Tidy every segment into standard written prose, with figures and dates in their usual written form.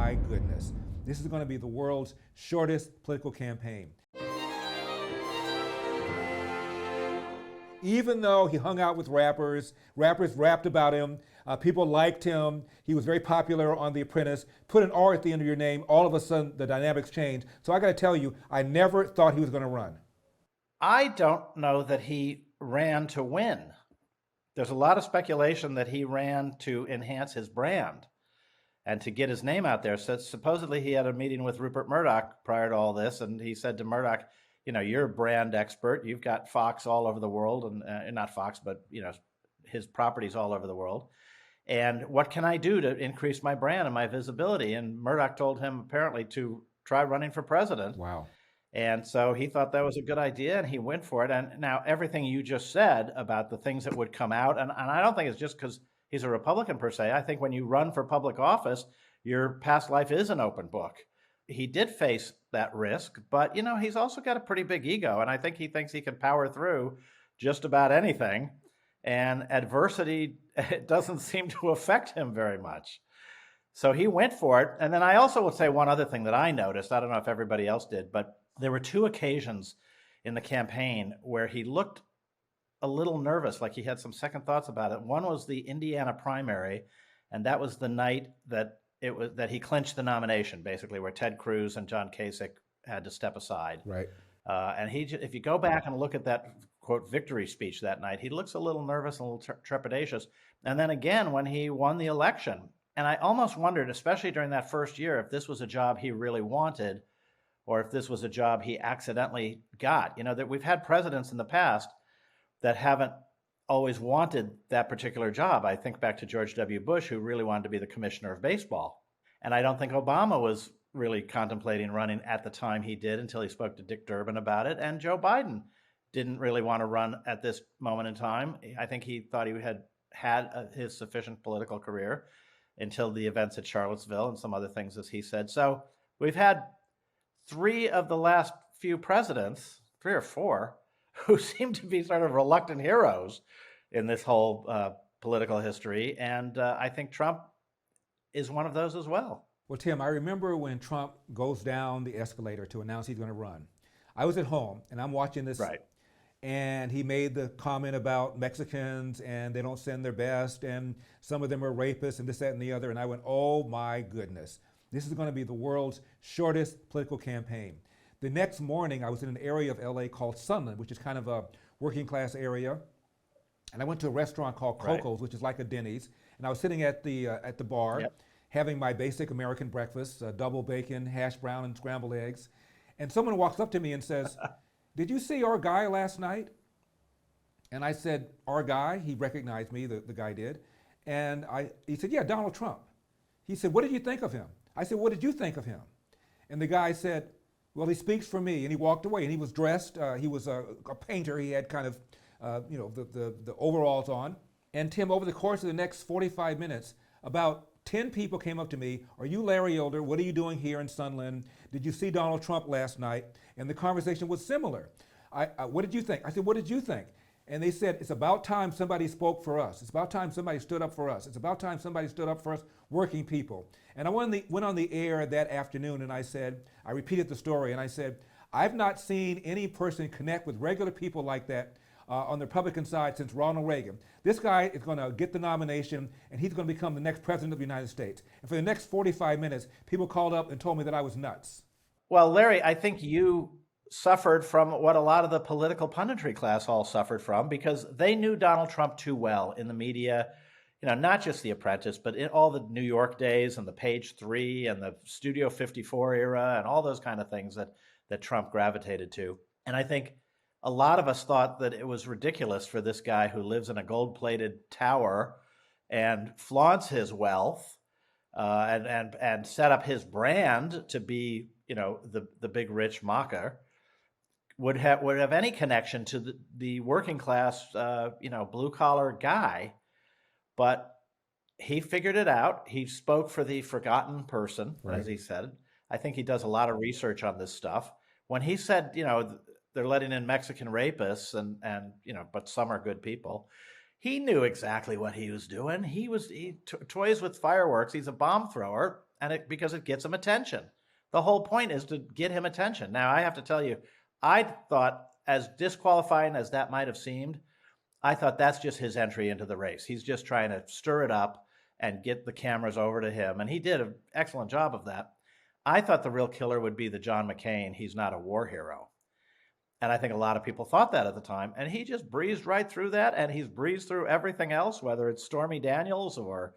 my goodness, this is going to be the world's shortest political campaign. Even though he hung out with rappers rapped about him, people liked him, he was very popular on The Apprentice, put an R at the end of your name, all of a sudden the dynamics changed. So I got to tell you, I never thought he was going to run. I don't know that he ran to win. There's a lot of speculation that he ran to enhance his brand and to get his name out there. So supposedly he had a meeting with Rupert Murdoch prior to all this, and he said to Murdoch, you're a brand expert. You've got Fox all over the world, and not Fox, but his properties all over the world. And what can I do to increase my brand and my visibility? And Murdoch told him apparently to try running for president. Wow. And so he thought that was a good idea, and he went for it. And now everything you just said about the things that would come out, and I don't think it's just because he's a Republican per se. I think when you run for public office, your past life is an open book. He did face that risk, but he's also got a pretty big ego, and I think he thinks he can power through just about anything. And adversity doesn't seem to affect him very much. So he went for it. And then I also would say one other thing that I noticed, I don't know if everybody else did, but there were two occasions in the campaign where he looked a little nervous, like he had some second thoughts about it. One was the Indiana primary, and that was the night that he clinched the nomination, basically, where Ted Cruz and John Kasich had to step aside. Right. And if you go back and look at that quote victory speech that night, he looks a little nervous and a little trepidatious. And then again, when he won the election, and I almost wondered, especially during that first year, if this was a job he really wanted, or if this was a job he accidentally got. That we've had presidents in the past that haven't always wanted that particular job. I think back to George W. Bush, who really wanted to be the commissioner of baseball. And I don't think Obama was really contemplating running at the time he did until he spoke to Dick Durbin about it. And Joe Biden didn't really want to run at this moment in time. I think he thought he had his sufficient political career until the events at Charlottesville and some other things, as he said. So we've had three of the last few presidents, 3 or 4, who seem to be sort of reluctant heroes in this whole political history. And I think Trump is one of those as well. Well, Tim, I remember when Trump goes down the escalator to announce he's going to run. I was at home, and I'm watching this. Right. And he made the comment about Mexicans, and they don't send their best, and some of them are rapists, and this, that, and the other. And I went, oh, my goodness. This is going to be the world's shortest political campaign. The next morning, I was in an area of LA called Sunland, which is kind of a working class area. And I went to a restaurant called Chronicles, which is like a Denny's. And I was sitting at the bar, having my basic American breakfast, double bacon, hash brown, and scrambled eggs. And someone walks up to me and says, did you see our guy last night? And I said, our guy? He recognized me, the guy did. And he said, yeah, Donald Trump. He said, what did you think of him? I said, what did you think of him? And the guy said, well, he speaks for me. And he walked away, and he was dressed. He was a painter. He had kind of, the overalls on. And Tim, over the course of the next 45 minutes, about 10 people came up to me. Are you Larry Elder? What are you doing here in Sunland? Did you see Donald Trump last night? And the conversation was similar. What did you think? I said, what did you think? And they said, it's about time somebody spoke for us. It's about time somebody stood up for us. It's about time somebody stood up for us, working people. And I went on the air that afternoon, and I repeated the story, and I said, I've not seen any person connect with regular people like that on the Republican side since Ronald Reagan. This guy is going to get the nomination, and he's going to become the next president of the United States. And for the next 45 minutes, people called up and told me that I was nuts. Well, Larry, I think you suffered from what a lot of the political punditry class all suffered from, because they knew Donald Trump too well in the media, not just The Apprentice, but in all the New York days and the Page 3 and the Studio 54 era and all those kind of things that Trump gravitated to. And I think a lot of us thought that it was ridiculous for this guy who lives in a gold-plated tower and flaunts his wealth and set up his brand to be, the big rich mocker, would have any connection to the working class, blue collar guy. But he figured it out. He spoke for the forgotten person, as he said. I think he does a lot of research on this stuff. When he said, they're letting in Mexican rapists and but some are good people, he knew exactly what he was doing. He toys with fireworks. He's a bomb thrower. and because it gets him attention. The whole point is to get him attention. Now, I have to tell you, I thought, as disqualifying as that might have seemed, I thought that's just his entry into the race. He's just trying to stir it up and get the cameras over to him, and he did an excellent job of that. I thought the real killer would be the John McCain, he's not a war hero. And I think a lot of people thought that at the time, and he just breezed right through that, and he's breezed through everything else, whether it's Stormy Daniels or,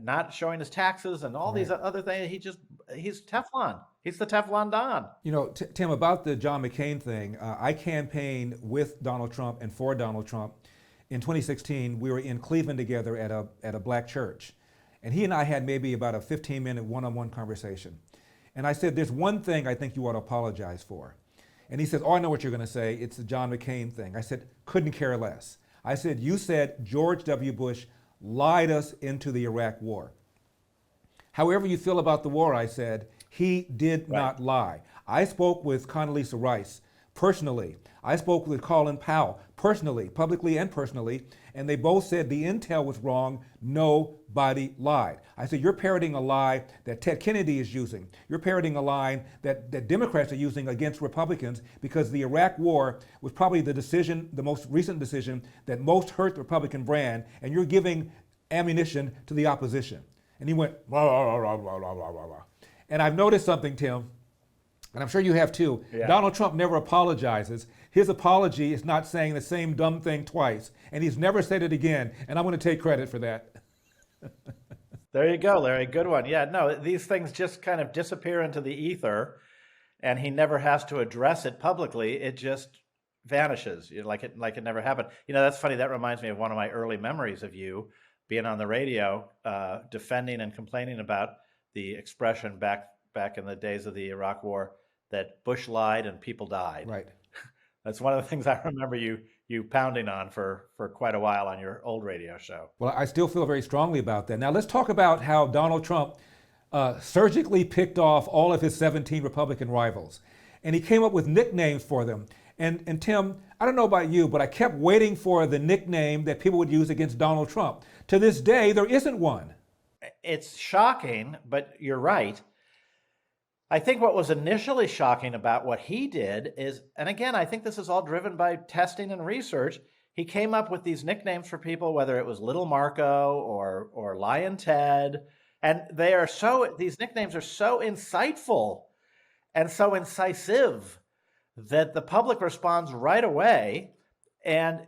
not showing his taxes and all these other things. He's Teflon. He's the Teflon Don. Tim, about the John McCain thing, I campaigned with Donald Trump and for Donald Trump. In 2016, we were in Cleveland together at a black church. And he and I had maybe about a 15-minute one-on-one conversation. And I said, there's one thing I think you ought to apologize for. And he says, oh, I know what you're going to say. It's the John McCain thing. I said, couldn't care less. I said, you said George W. Bush lied us into the Iraq war. However you feel about the war, I said, he did not lie. I spoke with Condoleezza Rice personally. I spoke with Colin Powell personally, publicly and personally, and they both said the intel was wrong. Nobody lied. I said, you're parroting a lie that Ted Kennedy is using. You're parroting a line that Democrats are using against Republicans, because the Iraq war was probably the most recent decision that most hurt the Republican brand, and you're giving ammunition to the opposition. And he went, rah, rah, rah, rah, rah, rah, rah, rah. And I've noticed something, Tim, and I'm sure you have too. Yeah. Donald Trump never apologizes. His apology is not saying the same dumb thing twice, and he's never said it again, and I'm going to take credit for that. There you go, Larry. Good one. Yeah, no, these things just kind of disappear into the ether, and he never has to address it publicly. It just vanishes, like it never happened. That's funny. That reminds me of one of my early memories of you being on the radio, defending and complaining about the expression back in the days of the Iraq War that Bush lied and people died. Right. That's one of the things I remember you pounding on for quite a while on your old radio show. Well, I still feel very strongly about that. Now let's talk about how Donald Trump surgically picked off all of his 17 Republican rivals. And he came up with nicknames for them. And Tim, I don't know about you, but I kept waiting for the nickname that people would use against Donald Trump. To this day, there isn't one. It's shocking, but you're right. I think what was initially shocking about what he did is, and again, I think this is all driven by testing and research, he came up with these nicknames for people, whether it was Little Marco or Lion Ted, and these nicknames are so insightful and so incisive that the public responds right away, and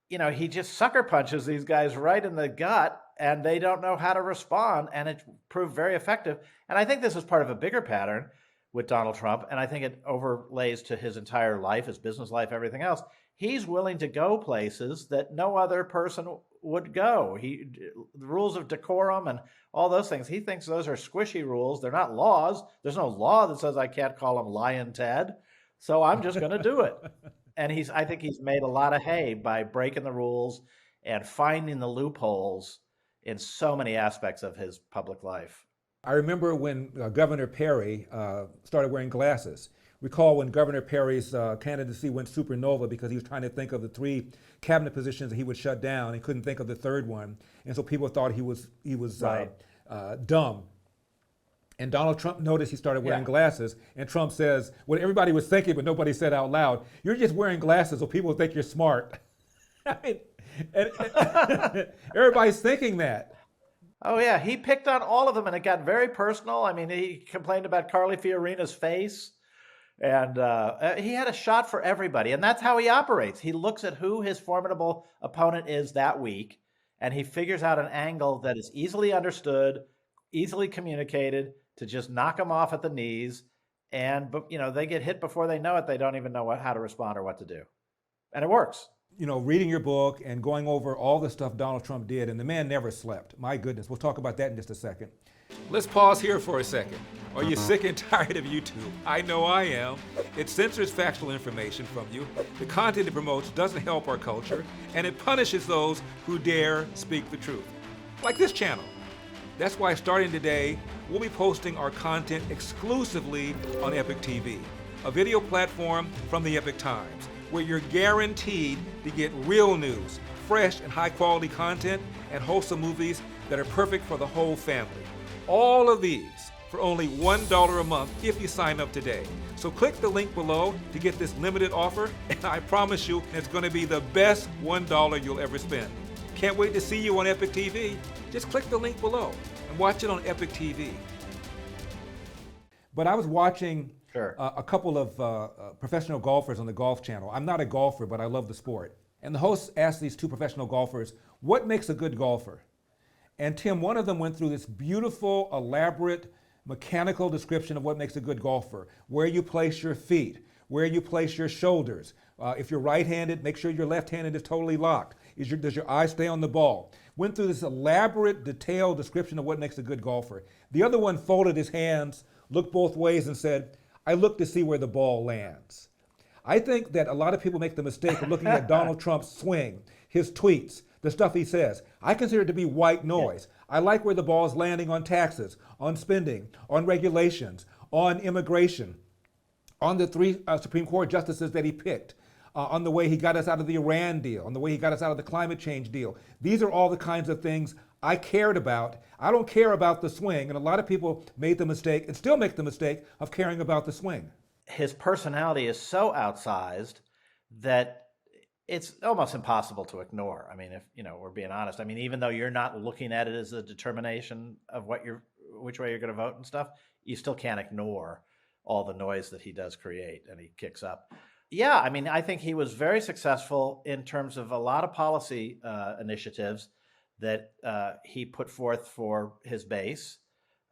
he just sucker punches these guys right in the gut, and they don't know how to respond, and it proved very effective. And I think this is part of a bigger pattern with Donald Trump, and I think it overlays to his entire life, his business life, everything else. He's willing to go places that no other person would go. The rules of decorum and all those things, he thinks those are squishy rules. They're not laws. There's no law that says I can't call him Lion Ted, so I'm just going to do it. And I think he's made a lot of hay by breaking the rules and finding the loopholes in so many aspects of his public life. I remember when Governor Perry started wearing glasses. Recall when Governor Perry's candidacy went supernova because he was trying to think of the 3 cabinet positions that he would shut down and couldn't think of the 3rd one. And so people thought he was right. Dumb. And Donald Trump noticed he started wearing glasses, and Trump says, what everybody was thinking but nobody said out loud, you're just wearing glasses so people think you're smart. I mean, and everybody's thinking that. Oh, yeah. He picked on all of them, and it got very personal. I mean, he complained about Carly Fiorina's face, and he had a shot for everybody. And that's how he operates. He looks at who his formidable opponent is that week, and he figures out an angle that is easily understood, easily communicated, to just knock them off at the knees. And, they get hit before they know it. They don't even know how to respond or what to do. And it works. Reading your book and going over all the stuff Donald Trump did, and the man never slept. My goodness, we'll talk about that in just a second. Let's pause here for a second. Are you sick and tired of YouTube? I know I am. It censors factual information from you. The content it promotes doesn't help our culture, and it punishes those who dare speak the truth. Like this channel. That's why starting today, we'll be posting our content exclusively on Epic TV, a video platform from the Epic Times, where you're guaranteed to get real news, fresh and high quality content, and wholesome movies that are perfect for the whole family. all of these for only $1 a month if you sign up today. So click the link below to get this limited offer, and I promise you it's going to be the best $1 you'll ever spend. Can't wait to see you on Epic TV. Just click the link below and watch it on Epic TV. But I was watching a couple of professional golfers on the Golf Channel. I'm not a golfer, but I love the sport. And the host asked these two professional golfers, what makes a good golfer? And Tim, one of them went through this beautiful, elaborate, mechanical description of what makes a good golfer. Where you place your feet, where you place your shoulders. If you're right-handed, make sure your left-handed is totally locked. Does your eye stay on the ball? Went through this elaborate, detailed description of what makes a good golfer. The other one folded his hands, looked both ways and said, I look to see where the ball lands. I think that a lot of people make the mistake of looking at Donald Trump's swing, his tweets, the stuff he says. I consider it to be white noise. I like where the ball is landing on taxes, on spending, on regulations, on immigration, on the three Supreme Court justices that he picked, on the way he got us out of the Iran deal, on the way he got us out of the climate change deal. These are all the kinds of things I cared about. I don't care about the swing, and a lot of people made the mistake and still make the mistake of caring about the swing. His personality is so outsized that it's almost impossible to ignore. I mean, if we're being honest. I mean, even though you're not looking at it as a determination of which way you're going to vote and stuff, you still can't ignore all the noise that he does create and he kicks up. Yeah, I mean, I think he was very successful in terms of a lot of policy initiatives that he put forth for his base.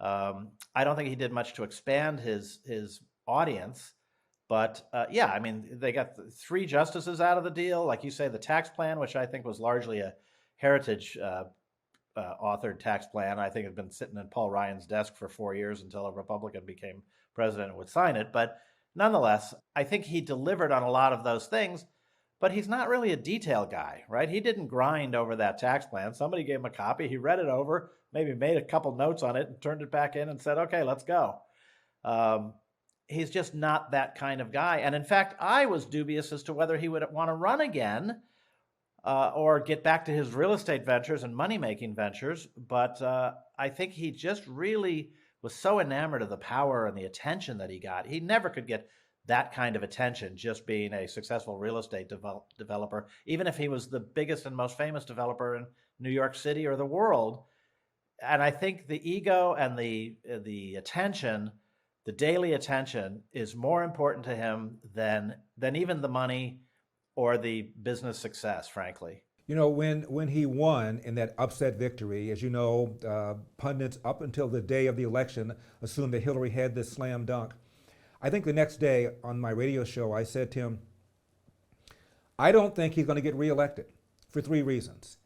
I don't think he did much to expand his audience, but yeah, I mean, they got 3 justices out of the deal. Like you say, the tax plan, which I think was largely a heritage authored tax plan, I think had been sitting in Paul Ryan's desk for 4 years until a Republican became president and would sign it. But nonetheless, I think he delivered on a lot of those things, but he's not really a detail guy, right? He didn't grind over that tax plan. Somebody gave him a copy. He read it over, maybe made a couple notes on it and turned it back in and said, okay, let's go. He's just not that kind of guy. And in fact, I was dubious as to whether he would want to run again or get back to his real estate ventures and money-making ventures. But I think he just really was so enamored of the power and the attention that he got. He never could get that kind of attention just being a successful real estate developer, even if he was the biggest and most famous developer in New York City or the world. And I think the ego and the attention, the daily attention, is more important to him than even the money or the business success, frankly. You know, when he won in that upset victory, as you know, pundits up until the day of the election assumed that Hillary had this slam dunk. I think the next day on my radio show, I said to him, I don't think he's going to get reelected for 3 reasons.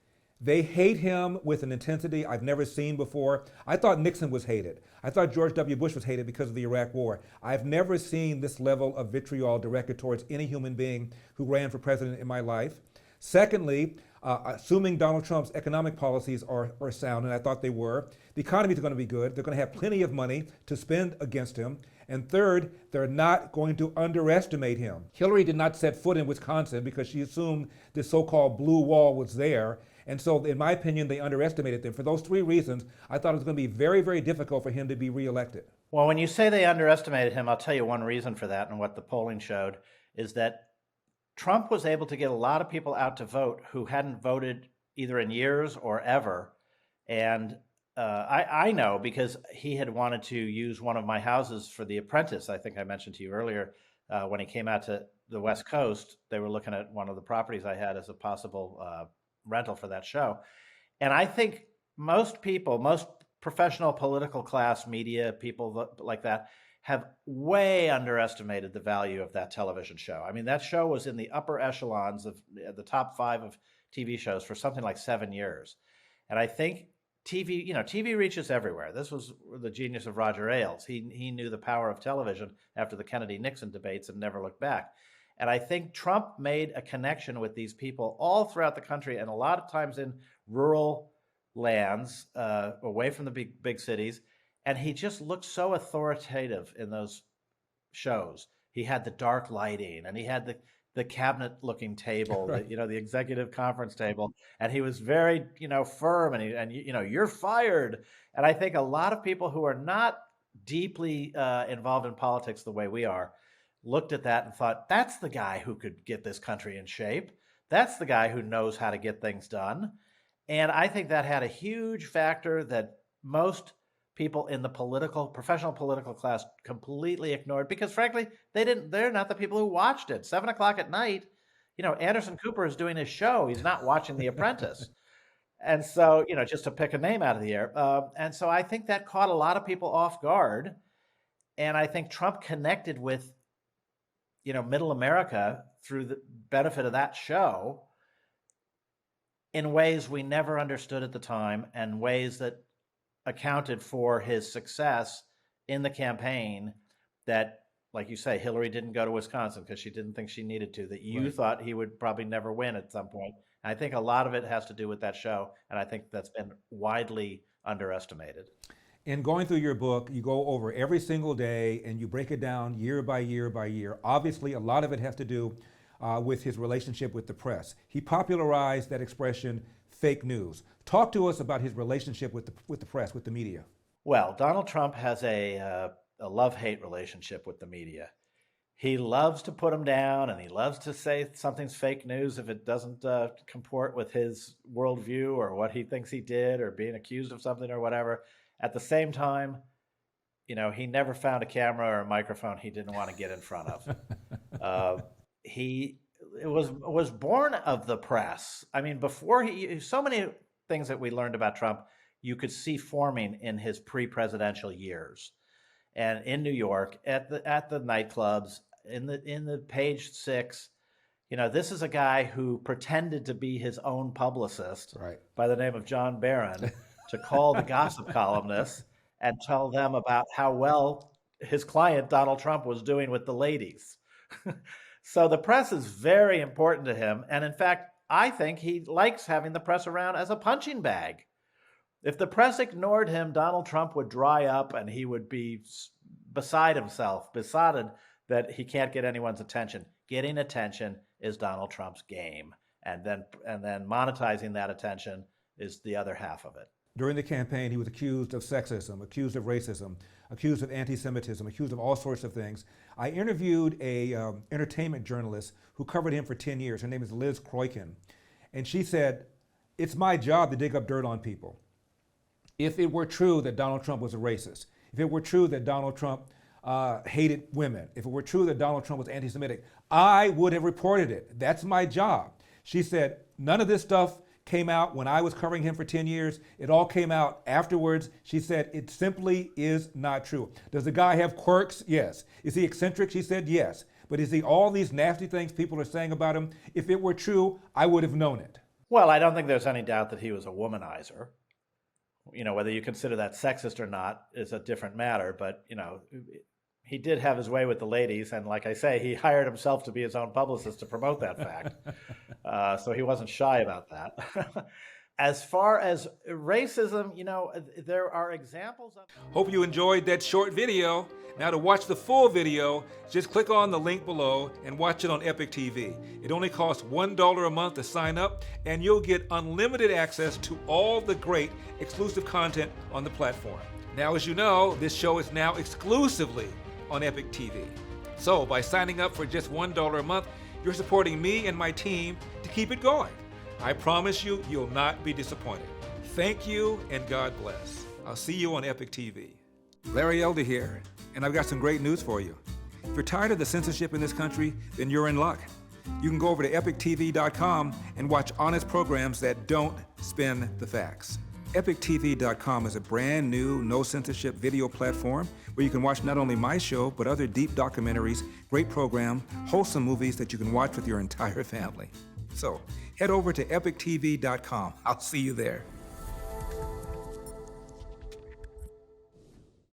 They hate him with an intensity I've never seen before. I thought Nixon was hated. I thought George W. Bush was hated because of the Iraq War. I've never seen this level of vitriol directed towards any human being who ran for president in my life. Secondly, assuming Donald Trump's economic policies are sound, and I thought they were, the economy is going to be good. They're going to have plenty of money to spend against him. And third, they're not going to underestimate him. Hillary did not set foot in Wisconsin because she assumed this so-called blue wall was there. And so, in my opinion, they underestimated them. For those 3 reasons, I thought it was going to be very, very difficult for him to be reelected. Well, when you say they underestimated him, I'll tell you one reason for that, and what the polling showed is that Trump was able to get a lot of people out to vote who hadn't voted either in years or ever. And I know because he had wanted to use one of my houses for The Apprentice. I think I mentioned to you earlier, when he came out to the West Coast, they were looking at one of the properties I had as a possible rental for that show. And I think most people, most professional political class media people like that, have way underestimated the value of that television show. I mean, that show was in the upper echelons of the top 5 of TV shows for something like 7 years. And I think TV reaches everywhere. This was the genius of Roger Ailes. He knew the power of television after the Kennedy-Nixon debates and never looked back. And I think Trump made a connection with these people all throughout the country, and a lot of times in rural lands, away from the big cities. And he just looked so authoritative in those shows. He had the dark lighting, and he had the the cabinet-looking table, Right. the executive conference table, and he was very, firm, you're fired. And I think a lot of people who are not deeply involved in politics the way we are looked at that and thought, that's the guy who could get this country in shape. That's the guy who knows how to get things done. And I think that had a huge factor that most people in the professional political class completely ignored because frankly, they're not the people who watched it. 7 o'clock at night, Anderson Cooper is doing his show. He's not watching The Apprentice. And so, just to pick a name out of the air. And so I think that caught a lot of people off guard. And I think Trump connected with, middle America through the benefit of that show in ways we never understood at the time and ways that accounted for his success in the campaign that, like you say, Hillary didn't go to Wisconsin because she didn't think she needed to, that you Right. thought he would probably never win at some point. And I think a lot of it has to do with that show, and I think that's been widely underestimated. In going through your book, you go over every single day and you break it down year by year by year. Obviously, a lot of it has to do with his relationship with the press. He popularized that expression, fake news. Talk to us about his relationship with the press, with the media. Well, Donald Trump has a love-hate relationship with the media. He loves to put them down, and he loves to say something's fake news if it doesn't comport with his worldview or what he thinks he did or being accused of something or whatever. At the same time, he never found a camera or a microphone he didn't want to get in front of. He was born of the press. I mean, before so many things that we learned about Trump, you could see forming in his pre-presidential years, and in New York at the nightclubs, in the Page Six. This is a guy who pretended to be his own publicist, Right. by the name of John Barron, to call the gossip columnists and tell them about how well his client Donald Trump was doing with the ladies. So the press is very important to him. And in fact, I think he likes having the press around as a punching bag. If the press ignored him, Donald Trump would dry up and he would be beside himself, besotted that he can't get anyone's attention. Getting attention is Donald Trump's game. And then monetizing that attention is the other half of it. During the campaign, he was accused of sexism, accused of racism, accused of anti-Semitism, accused of all sorts of things. I interviewed a entertainment journalist who covered him for 10 years. Her name is Liz Croykin. And she said, it's my job to dig up dirt on people. If it were true that Donald Trump was a racist, if it were true that Donald Trump hated women, if it were true that Donald Trump was anti-Semitic, I would have reported it. That's my job. She said, none of this stuff came out when I was covering him for 10 years. It all came out afterwards. She said, it simply is not true. Does the guy have quirks? Yes. Is he eccentric? She said, yes. But is he all these nasty things people are saying about him? If it were true, I would have known it. Well, I don't think there's any doubt that he was a womanizer. Whether you consider that sexist or not is a different matter. But, he did have his way with the ladies. And like I say, he hired himself to be his own publicist to promote that fact. So he wasn't shy about that. As far as racism, there are examples of... Hope you enjoyed that short video. Now to watch the full video, just click on the link below and watch it on Epic TV. It only costs $1 a month to sign up, and you'll get unlimited access to all the great exclusive content on the platform. Now, as you know, this show is now exclusively on Epic TV. So by signing up for just $1 a month, you're supporting me and my team to keep it going. I promise you'll not be disappointed. Thank you, and God bless. I'll see you on Epic TV. Larry Elder here, and I've got some great news for you. If you're tired of the censorship in this country, then you're in luck. You can go over to epictv.com and watch honest programs that don't spin the facts. EpicTV.com is a brand new, no-censorship video platform where you can watch not only my show, but other deep documentaries, great program, wholesome movies that you can watch with your entire family. So head over to EpicTV.com. I'll see you there.